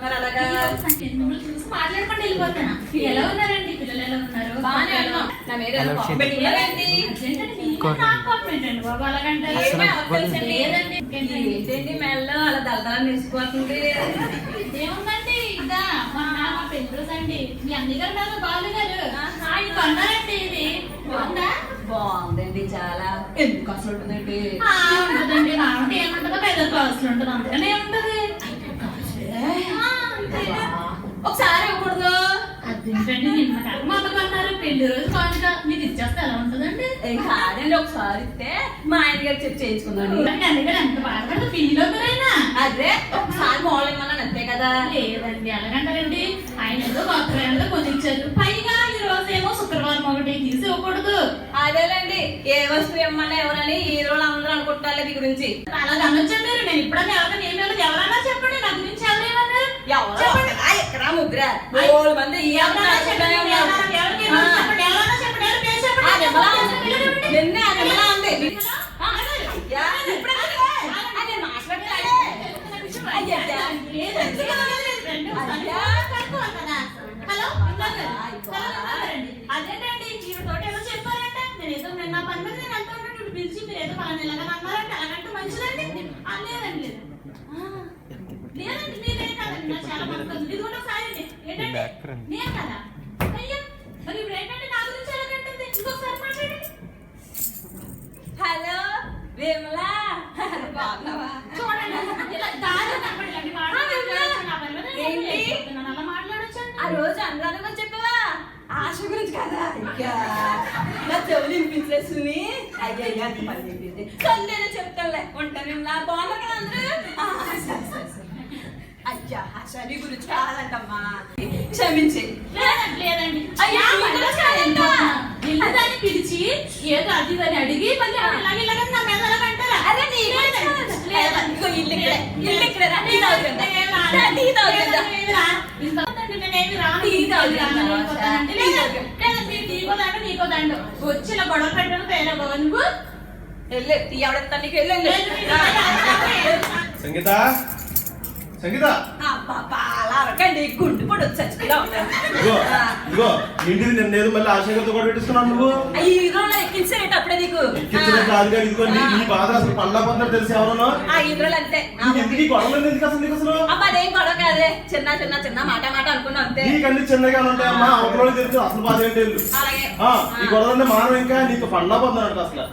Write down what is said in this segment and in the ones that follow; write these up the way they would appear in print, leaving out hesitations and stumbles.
వెళ్ళిపోతున్నారు అలాగా? చూసి మాట్లాడుకుంటూ వెళ్ళిపోతాను. ఎలా ఉన్నారండి పిల్లలు? ఎలా ఉన్నారు? బాగానే ఉన్నాం. నా మీద ఏదో కోపం పెట్టుకున్నారేంటి? బాబు అలాగంటే ఏంటండి మెల్లో అలా దళదళ నిలిచిపోతుంది? ఏముందండి ఇదా మొన్న మా పెళ్లి రోజు అండి మీ అన్ని గారు ఉన్నారు బాలు గారు ఆయన కొన్నారండి ఇది బాగుందా? బాగుందండి చాలా. ఎందుకు అసలు ఉంటుందండి? ఉంటుందండి నామంటే ఏముంటుందో పెద్ద కాసులు ఉంటుంది అందుకనే ఏముంటది ఒకసారి ఇవ్వకూడదు. అదేంటండి నిన్న కాక మొన్న కొన్నారు పెళ్లి రోజు కానుక మీరు ఇచ్చేస్తే ఎలా ఉంటుందండి? ఏం కాదండి ఒకసారి ఇస్తే మా ఆయన గారు చెప్పి చేయించుకుందండి. అందుకని ఎంత బాధపడదు ఫీల్ అవుతారైనా అదే ఒకసారి మోడల్ అంతే కదా. లేదండి అలాగంటారండి ఆయన ఏదో కొత్త కొనిచ్చారు పైగా ఈ రోజు ఏమో శుక్రవారం ఒకటి తీసి ఇవ్వకూడదు. అదేలేండి ఏ వస్తువు ఇవ్వమన్నా ఎవరని ఈ రోజు అందరూ అనుకుంటారు మీ గురించి. అలా గమనించండి మీరు. నేను ఇప్పుడన్నా ఎవరికైనా ఏం లేదు ఎవరన్నా చెప్పండి నా గురించి ఎవరేమన్నారు ఎవరు ఎక్కడ ముగ్గురా మంది నిన్నే అదేమలా ఉంది. అదేంటండి తోటి ఏదో చెప్పారంటే నేనేదో నిన్న పని మీద నేను ఎంత ఉంటే పిలిచి మీరు ఏదో పలానా ఇలాగా అన్నారంటే అలాగంటే మంచిదండి. లేదండి లేదండి మీరే కదండి నాకు చాలా మంది ఇది కూడా ఒకసారి ఏంటంటే నేను కదా అయ్యో మరి ఇప్పుడు ఏంటంటే నా గురించి ఎలాగంటుంది ఇంకొకసారి మాట్లాడండి. హలో విమలా బాగున్నావా? చూడండి ఇలా దారి కనపడలేండి అలా మాట్లాడొచ్చు. ఆ రోజు అనురాధ చెప్పావా ఆశ గురించి కదా? నా చెవులు వినిపించేసుకుని అయ్యా సందేనే చెప్తానులే ఉంటాను విమలా. బాగున్నా కదా అందరూ? అయ్యా ఆశాని గురించి కాదంటమ్మా క్షమించి. లేదండి దాన్ని పిలిచి ఏదో అది అని అడిగి మళ్ళీ ఇలాగ నా మీద ఎలాగంటారా? అదే నీ ఇల్లు ఇక్కడ వచ్చిన గొడవ పెట్టడం పేరు నువ్వు వెళ్ళే టీ ఎవడెత్తా నీకు వెళ్ళండి. సంగీత సంగీత అలా అరకండి గుండు కూడా వచ్చేలా ఉంటారు. ఇదిగో ఇంటిది నిన్నేదో మళ్ళీ ఆశయంతో కూడా పెట్టిస్తున్నావు నువ్వు. ఈ రోజులో ఎక్కించేట అప్పుడే నీకు కాదుగా ఇదిగో ఈ బాధ అసలు పళ్ళ పొందరు తెలిసి ఎవరన్నా ఆ ఇంద్రులు అంతే. ఎందుకు గొడవలు ఎందుకు అసలు నీకు అసలు? అబ్బా అదేం గొడవ కాదే చిన్న చిన్న చిన్న మాట మాట అనుకున్నా అంతే. నీకన్నీ చిన్నగా ఉంటాయమ్మా అవతల తెలుసు అసలు బాధ ఏంటి. అలాగే ఈ గొడవలన్నీ మానవ ఇంకా నీకు పళ్ళ పొందనంట అసలు.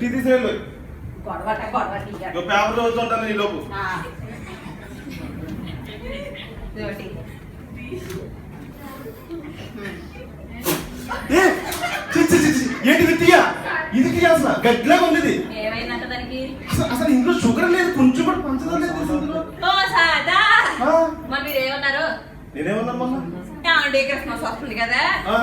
టీ తీసేయాలి గొడవ గొడవ పేపర్ చదువుతుంటాను నీ లోపు. ఏంటి తీయా ఇది తీయా అసలు గట్టిలాగా ఉంది. ఏమైందంట దానికి? అసలు ఇందులో షుగర్ లేదు కొంచెం కూడా పంచదార లేదు. ఓ సాదా మరి మీరు ఏమన్నారు? నేనేమన్నా మొన్న క్రిస్మస్ వస్తుంది కదా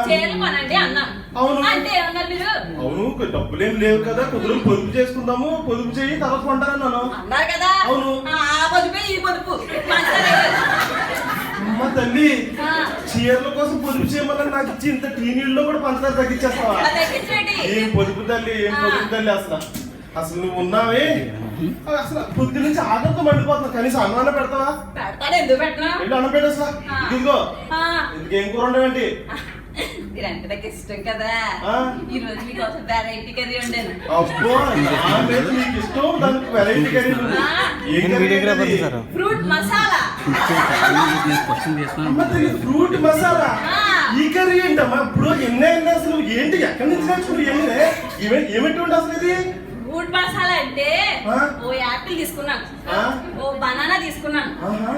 చీరలు కొనండి అన్నాం. అవును అంటే ఏమన్నారు మీరు? అవును డబ్బులేం లేవు కదా కొద్దిగా పొదుపు చేసుకుందాము పొదుపు చేయి తర్వాత కొంటానన్నాను అన్నారు కదా. అవును ఆ పొదుపే ఈ పొదుపు అమ్మ తల్లి చీరల కోసం పొదుపు చేయమని నాకు ఇచ్చి ఇంత టీ నీళ్ళలో కూడా పంచదార తగ్గించేస్తావా? ఏం పొదుపు తల్లి ఏం పొదుపు తల్లి అసలు నువ్వు ఉన్నావే అసలు పొద్దు నుంచి ఆటలతో మండిపోతున్నా కనీసం అన్నాన పెడతావా? పెడతాడు ఎందుకు పెట్టినా అన్నం పెట్టేసా ఇదిగో ఇంకేం కూర ఉండవేంటి? మీరంటే నాకు ఇష్టం కదా ఈ రోజు మీకోసం వెరైటీ కర్రీ వండాను. అబ్బో నీకు ఇష్టం దానికి variety curry fruit masala. Fruit masala ఈ కర్రీ ఏంటమ్మా? ఇప్పుడు ఎన్నో అసలు ఏంటి ఎక్కడి నుంచి నేర్చుకుని ఏమిటి ఉండి అసలు ఇది? ఫ్రూట్ మసాలా అంటే ఓ యాపిల్ తీసుకున్నాను ఓ బనానా తీసుకున్నాను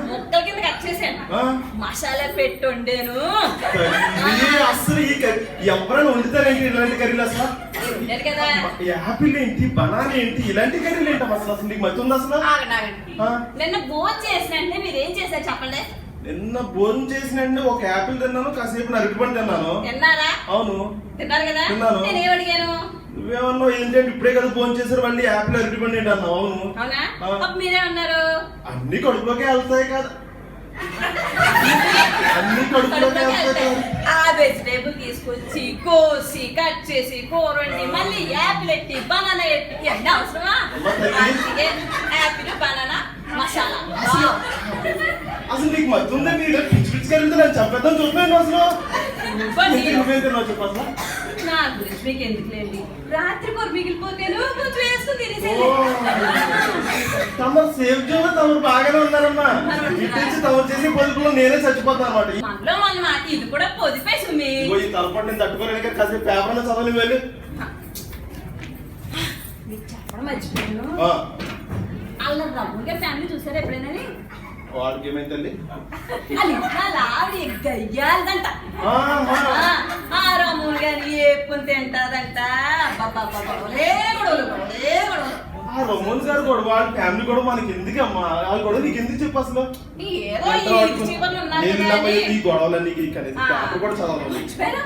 ముక్కల కింద కట్ చేశాను మసాలా పెట్టి వండాను. అసలు ఈ ఎవరైనా వండుతారేంటి ఇలాంటి కర్రీలు? అసలు కదా యాపిల్ ఏంటి బనానా ఏంటి ఇలాంటి కర్రీలు ఏంటి అసలు నీకు మధ్య ఉంది అసలు? నిన్న భోజనం చేసినంటే మీరు ఏం చేశారు చెప్పండి? నిన్న భోజనం చేసినండి ఒక యాపిల్ తిన్నాను కాసేపు అరటిపండు తిన్నాను. తిన్నారా? అవును తిన్నారు కదా. తిన్నాను. నేనేం అడిగాను? నువ్వేమన్నావు ఏంటంటే ఇప్పుడే కదా భోజనం చేశారు మళ్ళీ యాపిల్ అరటిపండు ఏంటి అన్నావు. అవును అవునా మీరేమన్నారు? అన్ని కడుపులోకి వెళ్తాయి కదా. అన్ని కడుపులోనే వెళ్తాయి. ఆ వెజిటేబుల్ తీసుకొచ్చి కోసి కట్ చేసి కూర వండి మళ్ళీ యాపిల్ ఎట్టి బనానా ఎట్టి ఇవన్నీ అవసరమా? అందుకే యాపిల్ బనానా మసాలా. అసలు నీకు మధ్య ఉందండి పిచ్చి పిచ్చిగా వెళ్తే నేను చెప్పేద్దాం చూపాను అసలు నువ్వేం తిన్నావు చెప్పు అసలు. నా గురించి మీకు ఎందుకులేండి, రాత్రి కూర మిగిలిపోతేను కొంచెం వేసుకుని తినేసి తమరు సేఫ్ జోన్ లో తమరు బాగానే ఉన్నారమ్మా. ఇటు తమరు చేసి పొదుపులో నేనే చచ్చిపోతాను అనమాట. మనలో మన మాట ఇది కూడా పొదిపేసి మీ ఈ తలపడి నేను తట్టుకోలేక కాసేపు పేపర్ చదవని వెళ్ళి మీకు చెప్పడం మర్చిపోయాను. ఆ, అలా రమ్ముల్ గారి ఫ్యామిలీ చూసారా ఎప్పుడైనా? వాడికి ఏమైందండి? ఆవిడ గయ్యాలంట. ఆ రమ్ముల్ గారి ఏపుని తింటాదంట. ఆ రమోన్ గారు కూడా వాళ్ళ ఫ్యామిలీ కూడా మనకి ఎందుకమ్మా? వాళ్ళు కూడా నీకు ఎందుకు చెప్పు అసలు? ఏదో ఈ జీవనం ఉన్నది కానీ. ఈ గొడవలన్నీ పేపర్ కూడా చదవాలి. మర్చిపోయాను,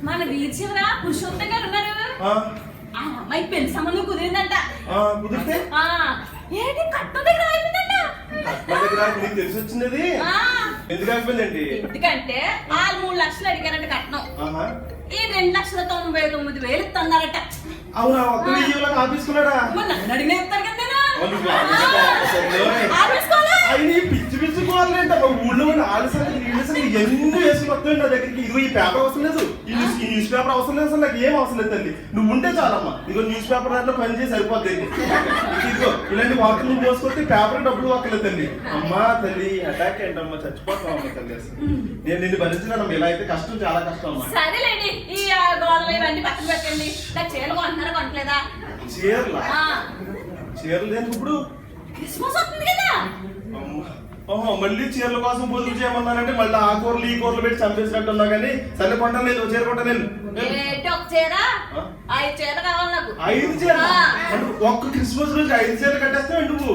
మన వీధి చివర పురుషోత్తం గారు ఉన్నారు. ఆ, ఆ అమ్మాయి పెళ్లి సంబంధం కుదిరిందంట. కుదిరితే ఏంటి కట్నం దగ్గర అయిపోయిందంట. నా దగ్గర నీకు తెలిసి వచ్చింది ఎందుకు అయిపోయిందండి? ఎందుకంటే వాళ్ళు 3 లక్షలు అడిగారంట కట్నం. ఆహా, ఈ 2,99,000 ఇస్తున్నారట. అవునా? ఒక్క విజయంలో ఆఫీసుకున్నాడా? నన్ను అడిగిన చెప్తాను కదా నేను. ఆయన పిచ్చి పిచ్చి కోవాలంట ఊళ్ళో ఆలస్యం ఎన్ని వేసుకుని వస్తాయి నా దగ్గరికి. ఇదిగో ఈ పేపర్ అవసరం లేదు, ఈ న్యూస్ పేపర్ అవసరం లేదు, అసలు నాకు ఏం అవసరం లేదు తల్లి. నువ్వు ఉంటే చాలమ్మా. ఇదిగో న్యూస్ పేపర్ దాంట్లో పని చేసి సరిపోతుంది. ఇదిగో ఇలాంటి వార్తలు నువ్వు మోసుకొస్తే పేపర్ డబ్బులు వాక్కలేదు తల్లి. అమ్మా తల్లి అటాక్ ఏంటమ్మా, చచ్చిపోతాం అమ్మా తల్లి. అసలు నేను నిన్ను భరించలేనమ్మా. ఇలా అయితే కష్టం, చాలా కష్టం అమ్మా. సరేలేండి, ఈ గోడలు ఇవన్నీ పక్కన పెట్టండి. నాకు చీరలు కొంటున్నారా కొనట్లేదా? చీరలా? చీరలు దేనికి ఇప్పుడు? క్రిస్మస్ వస్తుంది కదా. ఓహో, మళ్ళీ చీరల కోసం పొదుపు చేయమన్నానంటే మళ్ళీ ఆ కూరలు ఈ కూరలు పెట్టి చంపేసినట్టు ఉన్నా కానీ సరే కొంటాను లేదు, చీర కొంటాను లేదు. ఏంటి ఒక చీర? 5 చీరలు కావాలి నాకు. 5 చీరలు? ఒక్క క్రిస్మస్ రోజు 5 చీరలు కట్టేస్తావు నువ్వు?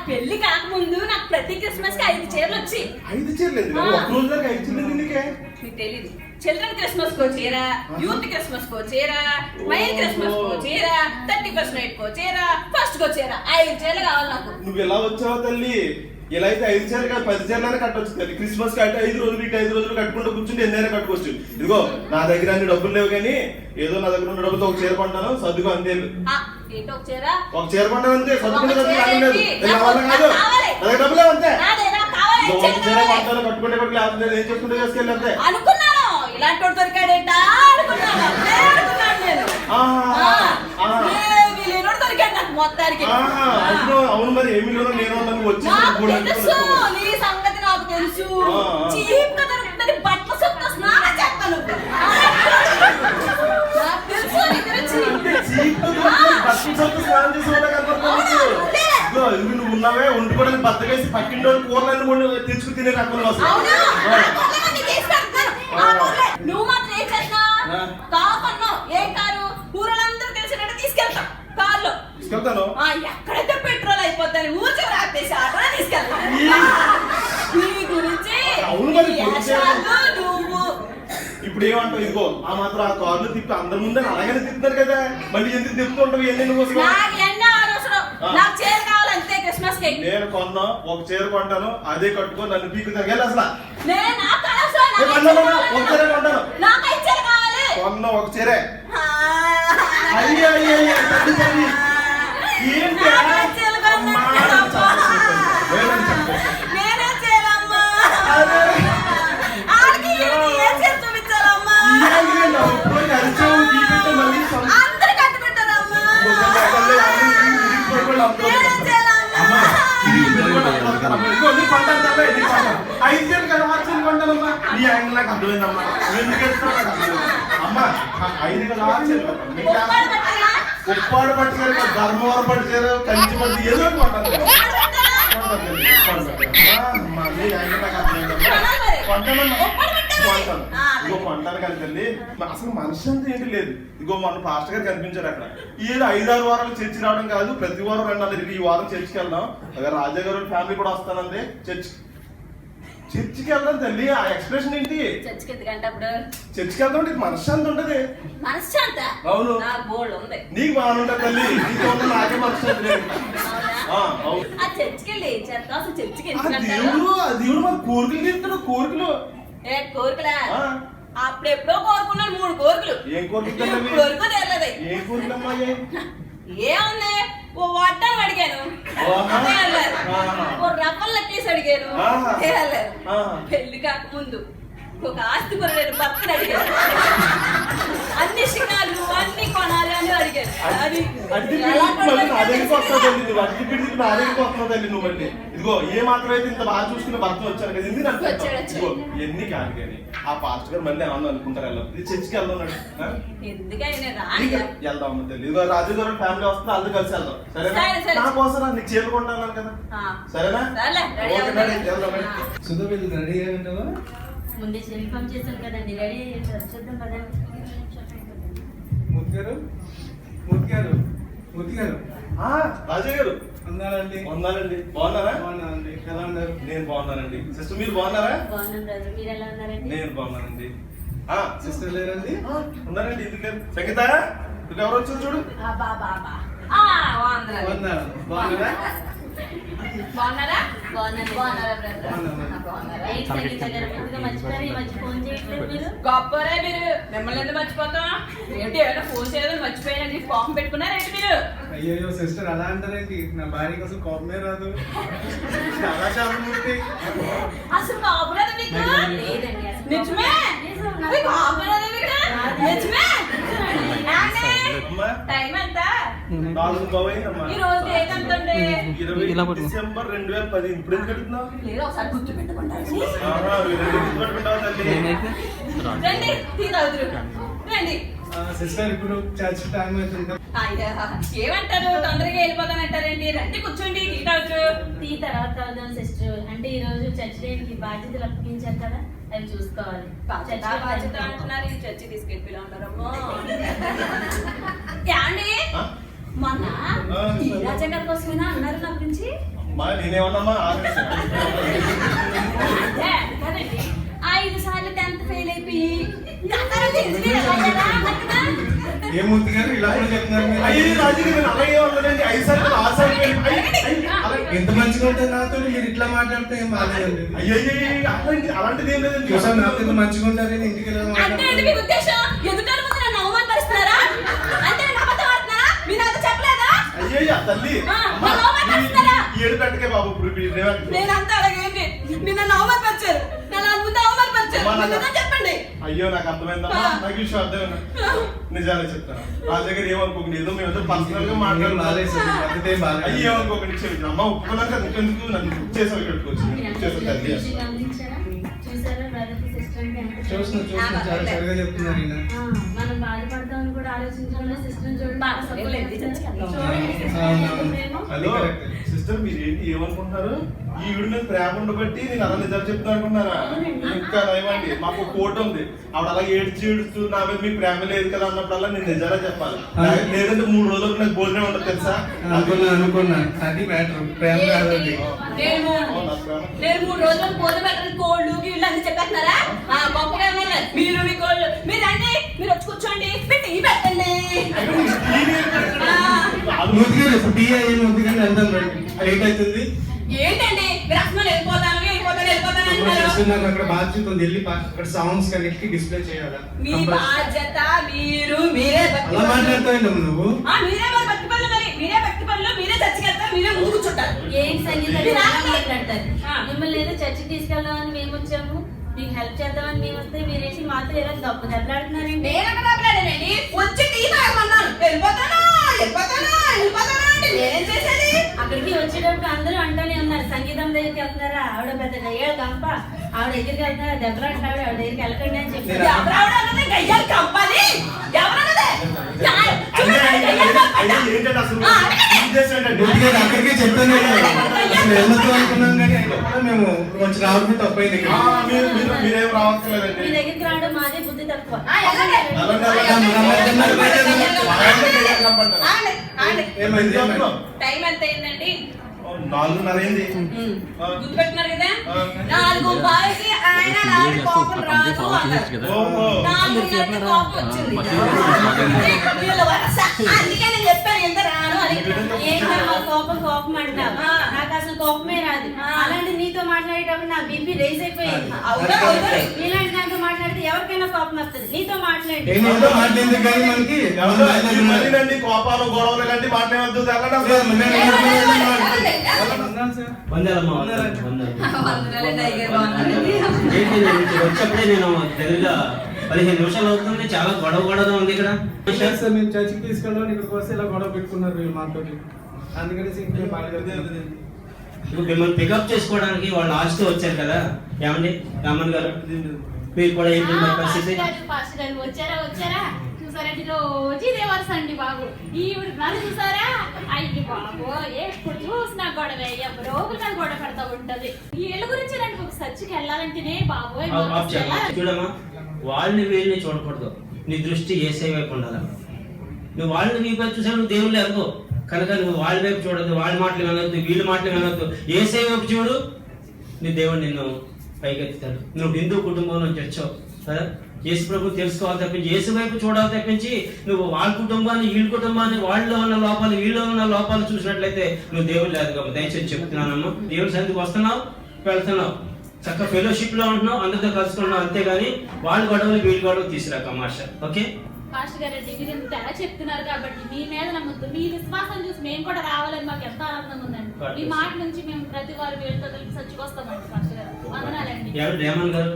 పెళ్లి కాకముందు నాకు ప్రతి క్రిస్మస్ కి 5 చీరలు వచ్చి. 5 చీరలు లేదు, ఒక్క రోజు దాకా 5 చీరలు నీకే మీకు తెలీదు. చిల్డ్రన్ క్రిస్మస్ కో చీర, యూత్ క్రిస్మస్ కో చీర, మైల్ క్రిస్మస్ కో చీర, 31st నైట్ కో చీర, ఫస్ట్ కో చీర. 5 చీరలు కావాలి నాకు. నువ్వు ఎలా వచ్చావు తల్లి? ఇలా అయితే 5 చీరలు కాదు 10 చీరలైనా కట్టవచ్చు తల్లి. క్రిస్మస్ కి అంటే 5 రోజులు ఇటు 5 రోజులు కట్టుకుంటూ కూర్చుంటే ఎన్నైనా కట్టుకోవచ్చు. ఇదిగో నా దగ్గర అన్ని డబ్బులు లేవు కానీ ఏదో నా దగ్గర ఉన్న డబ్బులతో ఒక చీర కొంటాను, సర్దుకో అంతే. ఏంటి ఒక చీర? ఒక చీర కొంటాను అంతే, సర్దుకుంటే కాదు. అదే డబ్బులే అంతే. ఒక చీర కొంటాను, కట్టుకుంటే కూడా లేకపోతే ఏం చేసుకుంటే చేసుకెళ్ళి అంతే. అనుకున్నాను ఇలాంటి వాడు దొరికాడేటా అనుకున్నాను. దొరికాడు నాకు మొత్తానికి. అవును, మరి ఏమి లేదు, నేను వచ్చి నీ సంగతి నాకు తెలుసు. చీప్ గా దొరుకుతుంది, బట్టల సొంత స్నానం చేస్తాను. నాకు తెలుసు నువ్వు ఉన్నావే వండుకోవడానికి బద్దకేసి పక్కింటి వాళ్ళు కూరలన్నీ తెచ్చుకు తినే రకం. నువ్వు మాత్రం ఏం చేస్తున్నావు? కాపన్నావు. ఏం కారు? కూరలందరూ తెలిసినట్టు తీసుకెళ్తాం కార్లో. తీసుకెళ్తాను. ఎక్కడైతే పెట్రోల్ అయిపోతాను ఊరికి రాపేసి ఆటో తీసుకెళ్తాను. నీ గురించి నువ్వు ఇప్పుడు ఏమంటావు? ఇదిగో ఆ మాత్రం ఆ కార్లు తిప్పి అందరి ముందే అలాగనే తిప్పుతారు కదా, మళ్ళీ ఎందుకు తిప్పుతుంటావు? ఎన్ని నాకు చీర కావాలంతే క్రిస్మస్ కి. నేను కొన్నా, ఒక చీర కొంటాను, అదే కట్టుకో, నన్ను పీకు తగ్గేది అసలు. ఒక చీర కొంటాను, కొన్నా ఒక చీరే. అయ్యో ఏంటి ఉప్పాడు పట్టుచారు, ధర్మవరం పట్టుచారు, కంచి పట్టు ఏదో కొంటాను కానీ తల్లి. అసలు మనిషి అంతా ఏంటి లేదు. ఇగో మన పాస్టర్ గారు కనిపించారు అక్కడ. ఏదో 5-6 వారాలు చర్చి రావడం కాదు, ప్రతి వారం 2 ఈ వారం చర్చికి వెళ్దాం. అదే రాజా గారు ఫ్యామిలీ కూడా వస్తానండి చర్చికి వెళ్దాం తల్లి. ఆ ఎక్స్ప్రెషన్ ఏంటి? చర్చికి ఎందుకంటే చర్చికి వెళ్దాం మనశ్శాంతి ఉంటది. మనశ్శాంత? అవును, నాకు బోల్డ్ ఉంది. నీకు బాగుంటది తల్లి, నీకు నాకే మనశ్శాంతి లేదు. ఆ, అవును. ఆ చర్చికి వెళ్ళి ఏం చేస్తావు? అసలు చర్చికి ఆ ఎందుకు దేవుడు మన కోరికలు తీస్తాడు కోరికలు. ఏ కోరికలా? ఆ, అప్పుడెప్పుడో కోరుకున్నాను 3 కోరికలు. ఏం కోరికలు అవి? కోరుకు తెరలేదు. ఏం కోరికలమ్మా అవి? ఏముంది? ఓ వడ్డాను అడిగాను, ఆహా. తేలేదు. ఆహా. ఓ రవ్వలు లెక్కేసి అడిగాను, ఆహా. తేలేదు. ఆహా. పెళ్లి కాకముందు ఒక ఆస్తి కొనలేను భర్తను అడిగాను, అన్ని శిఖాలు అన్ని కొనాలి అని అడిగాను. అది అడ్డి ఎలా పిడికి మళ్ళీ నా దగ్గరికి కొనలేదు? వస్తున్నావు తల్లి నువ్వు. అడ్డి పిడికి నా దగ్గరికి వస్తున్నావు తల్లి నువ్వు మళ్ళీ. ఇదిగో ఏ మాత్రం అయితే ఇంత బాగా చూసుకున్న భర్త వచ్చాను కదా ఎందుకు వచ్చాడు, అనుకుంటావు? వచ్చాడు. ఇదిగో ఎన్ని కాదు కానీ ఆ పాస్టర్ గారు మళ్ళీ ఏమన్నా అనుకుంటారు వెళ్ళాలి. ఇది చర్చికి వెళ్తున్నాడు. ఎందుకైనా రాని వెళ్దాం అమ్మ తల్లి. ఇదిగో రాజు గారు ఫ్యామిలీ వస్తుంది అందరూ కలిసి వెళ్దాం. సరేనా? సరే, సరే. నా కోసం నీకు చీరలు కొంటాను కదా. సరేనా? సరేలే, రెడీ ఓకే, అవుతాను. రెడీ, వెళ్దాం, రెడీ. సుధా వీళ్ళు రెడీ అయ్యి ఉంటావా? ముందే ఇన్ఫార్మ్ చేశాను కదండి, రెడీ అయ్యారు, చూద్దాం పదండి. మూర్తి గారు, మూర్తి గారు, మూర్తి గారు ఆ, రాజు గారు ఉన్నారండి? ఉన్నారండి. బాగున్నారా? బాగున్నానండి. ఎలా ఉన్నారు? నేను బాగున్నానండి. సిస్టర్ మీరు బాగున్నారా? బాగున్నాం బ్రదర్, మీరు ఎలా ఉన్నారండి? నేను బాగున్నానండి. ఆ, సిస్టర్ లేరండి? ఉన్నారండి. ఎందుకు లేరు? సంగీత ఇక ఎవరు వచ్చారు చూడు. బాగున్నారా? బాగున్నారు. బాగున్నారా? బాగున్నారా? బాగున్నాను. బాగున్నారా బ్రదర్? బాగున్నాను. బాగున్నారా? ఏంటి సంగీత గారు, ముందుగా మర్చిపోయారు, ఈ మధ్య ఫోన్ చేయట్లేదు మీరు? గొప్పరే మీరు, మిమ్మల్ని ఎందుకు మర్చిపోతాం? ఏంటి ఏమైనా ఫోన్ చేయదని మర్చిపోయానండి, కోపం పెట్టుకున్నారా ఏంటి మీరు? అయ్యో సిస్టర్ అలా అంటారేంటి? నా భార్య కోసం కోపమే రాదు. చాలా చాలా మూర్తి. అసలు కోపం లేదా మీకు? లేదండి అసలు. నిజమే? నిజం, నాకు మీకు కోపం లేదా మీకు? నిజమే? ఏమండి? అమ్మా, టైం ఎంత? 4 బావైందమ్మా. ఈ రోజు డేట్ ఎంత అండి? 20 డిసెంబర్ 2010. ఇప్పుడు ఎందుకు అడుగుతున్నావు? లేదు, ఒకసారి గుర్తు పెట్టుకుంటారు. ఆహా, మీరు ఎందుకు గుర్తుపెట్టుకుంటావా తల్లి? రండి, టీ తాగుదురు. రండి. సిస్టర్ ఇప్పుడు చర్చ్ టైం అవుతుంది. అయ్యా, ఏమంటారు? తొందరగా వెళ్ళిపోతానంటారేంటి? రండి కూర్చోండి, టీ తాగుతూ. టీ తర్వాత తాగుదాం సిస్టర్. అంటే ఈ రోజు చర్చ్ డేకి బాధ్యతలు అప్పగించారు కదా, అవి చూసుకోవాలి. బాధ్యత బాధ్యత అంటున్నారు, ఈ చర్చి తీసుకెళ్ళి ఉంటారమ్మో. యాండి ఆ? మొన్న ఈ రాజా గారి కోసమేనా అన్నారు నా గురించి? అమ్మా, నేనేమన్నామ్మా? అదే, కాదండి. 5 సార్లు 10th ఫెయిల్ అయిపోయి ఆ తర్వాత ఇంజనీర్ అయ్యారా అన్నట్టుగా? ఏ మూర్తి గారు ఇలా కూడా చెప్తున్నారు మీరు? అయ్యి రాజు గారు, నేను అలాగే ఉన్నానండి. 5 సార్లు 6 సార్లు అలాగే. ఎంత మంచిగా ఉంటుంది నాతో, మీరు ఇట్లా మాట్లాడితే ఏం బాగాలేదండి. అయ్యో అలాంటిది ఏం లేదండి. చూసాను నాతో ఎంత మంచిగా ఉంటారని ఇంటికి వెళ్ళి అంటే ఏంటి మీ మాట్లాడుతున్నారు. ఉద్దేశం? ఎదుటాల ముందు నన్ను అవమానపరుస్తున్నారా? అంటే నేను అబద్ధం ఆడుతున్నారా? మీరు నాతో చెప్పలేదా? అయ్యయ్యా తల్లి, ఆ, అమ్మా, నన్ను అవమానపరుస్తున్నారా? ఈ ఏడు కట్టకే బాబు ఇప్పుడు నేనంతా అలాగేంటి? మీరు నన్ను అవమానపరిచారు, నన్ను ముందు అవమానపరిచారు. అమ్మా, నిజంగా చెప్పండి. అయ్యో నాకు అర్థమైందమ్మా. నాకు విషయం అర్థమైందా? నిజాలే చెప్తాను. రాజు దగ్గర ఏమనుకోకండి, ఏదో మేము పర్సనల్ గా ఏం మాట్లాడుతున్నాం. బాగాలేదు సార్, మీ పద్ధతి ఏం బాగాలేదు. అయ్యి ఏమనుకోకండి, క్షమించండి. అమ్మ ఒప్పుకున్నాక ఎందుకు నన్ను బుక్ చేసావు ఇక్కడికి వచ్చి బుక్ చేసావు తల్లి. గమనించారా? చూసారా బ్రదర్ సిస్టర్ అంటే ఎంత చూస్తున్నా చాలా సరిగా చెప్తున్నారు ఈయన. మనం బాధపడతామని కూడా ఆలోచించకుండా సిస్టర్ చూడండి. బాధపడలేదు, చర్చికెళ్దాం. చూడండి sister అవునవును. ప్రేమ. హలో సిస్టర్, మీరేంటి ఏమనుకుంటున్నారు? ఈ ఈవిడ మీద ప్రేమ ఉండబట్టి నేను అలా నిజాలు చెప్తున్నా అనుకున్నారా? ఇంకా నయమండి, మాకు కోట ఉంది. ఆవిడ అలా ఏడుస్తూ నా మీద మీకు ప్రేమ లేదు కదా అన్నప్పుడల్లా నేను నిజాలే చెప్పాలి. లేదంటే 3 రోజులకు నాకు భోజనం ఉండదు తెలుసా? అనుకున్నా అది మ్యాటర్, ప్రేమ కాదండి. నేను 3 రోజులు భోజనం పెట్టడానికి కోళ్ళు గీళ్ళు అన్ని చెప్పేస్తున్నారా? గొప్పగా ఏమన్నా మీరు మీ కోళ్ళు మీరు రండి, మీరు వచ్చి కూర్చోండి, పెట్టి పెట్టండి. మూర్తి గారు ఇప్పుడు టీ అయ్యి మూర్తి గారిని వెళ్దాం రండి, లేట్ అవుతుంది. ఏంటండి మీరు అసలు వెళ్ళిపోతాను అంటున్నారు? సిస్టర్ నాకు అక్కడ బాధ్యత ఉంది, వెళ్ళి అక్కడ సాంగ్స్ కన్నిటికి డిస్ప్లే చేయాలా. మీ బాధ్యత మీరే అలా మాట్లాడతావు నువ్వు. మీరే మరి భక్తి పనులు, మరి మీరే భక్తి పనులు, మీరే చర్చికి వెళ్తారు, మీరే ముందు కూర్చుంటారు. ఏంటి సంగీతం మీరు ఇలా ఆగండి. మాట్లాడతారు? ఆ. మిమ్మల్ని ఏదో చర్చికి తీసుకెళ్దామని మేము వచ్చాము, మీకు హెల్ప్ చేద్దామని మేము వస్తే మీరేసి మాతో ఏదో తప్పు దెబ్బలాడుతున్నారండి. నేను ఎక్కడ మాట్లాడానండి? వచ్చి టీ తాగమన్నాను, వెళ్ళిపోతాను అంటే నేనేం చేసేది? అక్కడికి వచ్చేటప్పుడు అందరూ అంటూనే ఉన్నారు, సంగీతం దగ్గరికి వెళ్తున్నారా, ఆవిడ పెద్ద గయ్యాడు కంప, ఆవిడ దగ్గరికి వెళ్తున్నారా దెబ్బలాంటాడు, ఆవిడ దగ్గరికి వెళ్ళకండి అని చెప్పారు. ఎవరన్నది గయ్యాలు కంపాలి? ఎవరన్నది? ఏంటంటే అసలు ఈ ఉద్దేశం ఏంటంటే? మూర్తి గారు అక్కడికే చెప్తాను వెళ్ళొద్దు అనుకున్నాం కానీ అయినా కూడా మేము కొంచెం రావడం తప్పైంది. ఆ, మీరేం మీ రావట్లేదండి. దగ్గరికి రావడం మాదే బుద్ధి తక్కువ. ఏమైంది? టైం ఎంత అయిందండి? 4:30 అయింది. గుర్తుపెట్టున్నారు కదా? 4 బాయికి ఆయన 4 కోపం రాదు అన్నారు. ఓహో. 4 గంటలకు కోపం వచ్చింది. వీళ్ళ వరస. అందుకే నేను చెప్పాను ఎంత రాను అని. ఏంటమ్మా కోపం కోపం కోపం అంటావు. నాకు అసలు కోపమే రాదు. అలాంటి నీతో మాట్లాడేటప్పుడు నా బీపీ రేస్ అయిపోయింది. ఇలాంటి దాంతో మాట్లాడితే ఎవరికైనా కోపం వస్తుంది. నీతో మాట్లాడి మనకి కోపాలు గొడవలు కంటే మాట్లాడవద్దు. వచ్చేప్పుడే నేను తెలుగుగా 15 నిమిషాలు అవుతుంది. చాలా గొడవగా ఉంది ఇక్కడ. మేము చర్చికి తీసుకెళ్ళాం, ఇక్కడికి వస్తే ఇలా గొడవ పెట్టుకున్నారు వీళ్ళు మాతో. అందుకని మిమ్మల్ని పికప్ చేసుకోవడానికి వాళ్ళు ఆశతో వచ్చారు కదా. ఏమండి రామన్ గారు, మీరు కూడా ఏంటి పరిస్థితి? వచ్చారా చూసారండి, రోజు ఇదే వరుస అండి బాబు. ఈవిడ నన్ను చూసారా, అయ్యి బాబు ఎప్పుడు చూసినా గొడవే, ఎవరో ఒకరు గొడవ పడతా ఉంటది. వీళ్ళ గురించి రండి ఒక చర్చికి వెళ్ళాలంటేనే బాబోయ్. చూడమ్మా, వాళ్ళని వీళ్ళని చూడకూడదు. నీ దృష్టి యేసయ్య వైపు ఉండాలి. నువ్వు వాళ్ళని నీ వైపు చూసా నువ్వు దేవుళ్ళు ఎరగో కనుక నువ్వు వాళ్ళ వైపు చూడద్దు, వాళ్ళ మాటలు వినొద్దు, వీళ్ళ మాటలు వినొద్దు. యేసయ్య వైపు చూడు, నీ దేవుడు నిన్ను పైకెత్తుతాడు. నువ్వు హిందూ కుటుంబం నుంచి వచ్చావు కదా, యేసు ప్రభు తెలుసుకోవాలి తప్పించి యేసు వైపు చూడాలి తప్పించి నువ్వు వాళ్ళ కుటుంబాన్ని వీళ్ళ కుటుంబాన్ని వాళ్ళలో ఉన్న లోపాలు వీళ్ళలో ఉన్న లోపాలు చూసినట్లయితే నువ్వు దేవుడు లేదు కాబట్టి దయచేసి చెప్తున్నానమ్మా. దేవుడి సన్నిధికి వస్తున్నావు, వెళ్తున్నావు, చక్కగా ఫెలోషిప్ లో ఉంటున్నావు, అందరితో కలుసుకుంటున్నావు, అంతేగాని వాళ్ళ గొడవలు వీళ్ళ గొడవలు తీసుకురాక మాస్టర్. ఓకే మాస్టర్ గారు, మీరు ఇంత ఎలా చెప్తున్నారు కాబట్టి మీ మీద నమ్మద్దు. మీ విశ్వాసం చూసి మేము కూడా రావాలని మాకు ఎంత ఆనందం ఉందండి. మీ మాట నుంచి మేము ప్రతి వారు వీళ్ళతో కలిపి చచ్చిపోస్తామండి. మాస్టర్ గారు వందనాలండి. ఎవరు రేమన్ గారు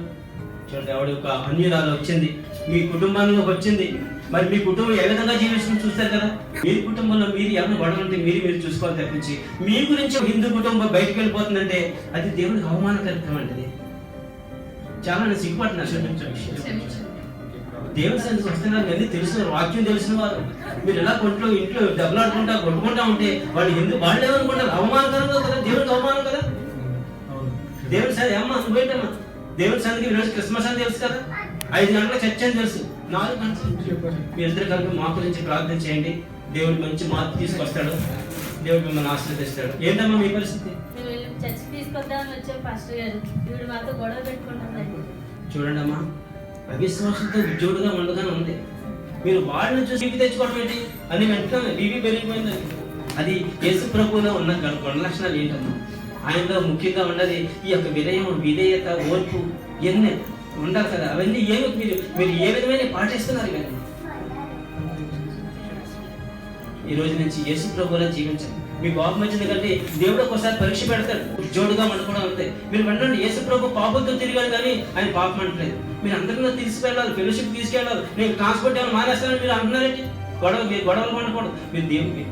చూడండి, ఎవడు ఒక అన్యురాలు వచ్చింది మీ కుటుంబంలోకి వచ్చింది. మరి మీ కుటుంబం ఏ విధంగా జీవిస్తుంది చూస్తారు కదా. మీ కుటుంబంలో మీరు ఎవరిని గొడవ ఉంటే మీరు చూసుకోవాలి తప్పించి మీ గురించి హిందూ కుటుంబం బయటకు వెళ్ళిపోతుందంటే అది దేవుడికి అవమానకరం అంటది. చాలా నేను సిగ్గుపడుతున్నా. దేవుడి సన్నిధికి వస్తున్నారు, అన్ని తెలిసిన వాక్యం తెలిసిన వారు. మీరు ఎలా ఇంట్లో దెబ్బలాడుకుంటా కొట్టుకుంటా ఉంటే వాళ్ళు వాళ్ళు ఏమనుకుంటారు? అవమానకరంగా కదా, దేవుడికి అవమానం కదా. దేవుడి సన్నిధి అమ్మ నువ్వేంటమ్మా, దేవుడి సన్నిధికి ఈరోజు క్రిస్మస్ అని తెలుసు కదా, 5 గంటల చర్చ అని తెలుసు, 4 గంటలు మీ ఇద్దరు కలిపి మా గురించి ప్రార్థన చేయండి. దేవుడు మంచి మార్పు తీసుకొస్తాడు, దేవుడు మిమ్మల్ని ఆశీర్వదిస్తాడు. ఏంటమ్మా మీ పరిస్థితి? చర్చికి తీసుకొద్దామని వచ్చారు పాస్టర్ గారు, ఈవిడ మాతో గొడవ పెట్టుకుంటుందండి. చూడండి అమ్మా, అవిశ్వాసంతో విజోడుగా ఉండగానే ఉంది. మీరు వాళ్ళని చూసి బీపీ తెచ్చుకోవడం ఏంటి అని వెంటనే బీపీ పెరిగిపోయిందని. అది యేసు ప్రభువులో ఉన్న గుణ లక్షణాలు ఏంటమ్మా? ఆయనలో ముఖ్యంగా ఉన్నది ఈ యొక్క వినయం, విధేయత, ఓర్పు ఇవన్నీ ఉండాలి కదా. అవన్నీ మీరు ఏ విధమైన పాటిస్తున్నారు కదా. ఈ రోజు నుంచి యేసు ప్రభువులా జీవించండి. మీ కోపం వచ్చింది కంటే దేవుడు ఒకసారి పరీక్ష పెడతాడు, జోడుగా మనకుండా ఉంటాయి. మీరు వెంటనే యేసు ప్రభు పాపంతో తిరిగాడు కానీ ఆయన పాపం అంటలేదు. మీరు అందరిలో తీసుకెళ్ళాలి, ఫెలోషిప్ తీసుకెళ్ళాలి. నేను ట్రాన్స్పోర్ట్ ఏమైనా మానేస్తానని మీరు అంటున్నారేంటి? మీరు గొడవలు పండకూడదు. మీరు దేవుడి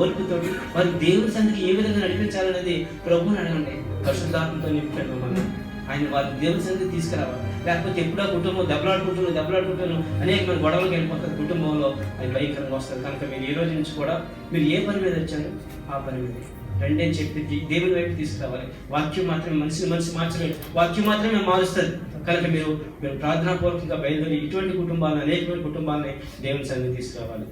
ఓర్పుతో వారి దేవుడి సన్నిధికి ఏ విధంగా నడిపించాలనేది ప్రభువుని అడగండి. పరిశుద్ధాత్మతో నింపాడు మమ్మల్ని. ఆయన వారి దేవుడి సన్నిధికి తీసుకురావాలి. లేకపోతే ఎప్పుడో కుటుంబం దెబ్బలాడుకుంటున్నాను అనేక మంది గొడవలకు వెళ్ళిపోతారు. కుటుంబంలో అది భయంకరంగా వస్తుంది. కనుక మీరు ఈ రోజు నుంచి కూడా మీరు ఏ పని మీద వచ్చారో ఆ పని మీద రెండేం చెప్పి దేవుని వైపు తీసుకురావాలి. వాక్యం మాత్రమే మనిషి మార్చలేదు, వాక్యం మాత్రమే మారుస్తుంది. కనుక మీరు ప్రార్థనాపూర్వకంగా బయలుదేరి ఇటువంటి కుటుంబాలను అనేకమైన కుటుంబాలని దేవుని సన్నిధికి తీసుకురావాలి.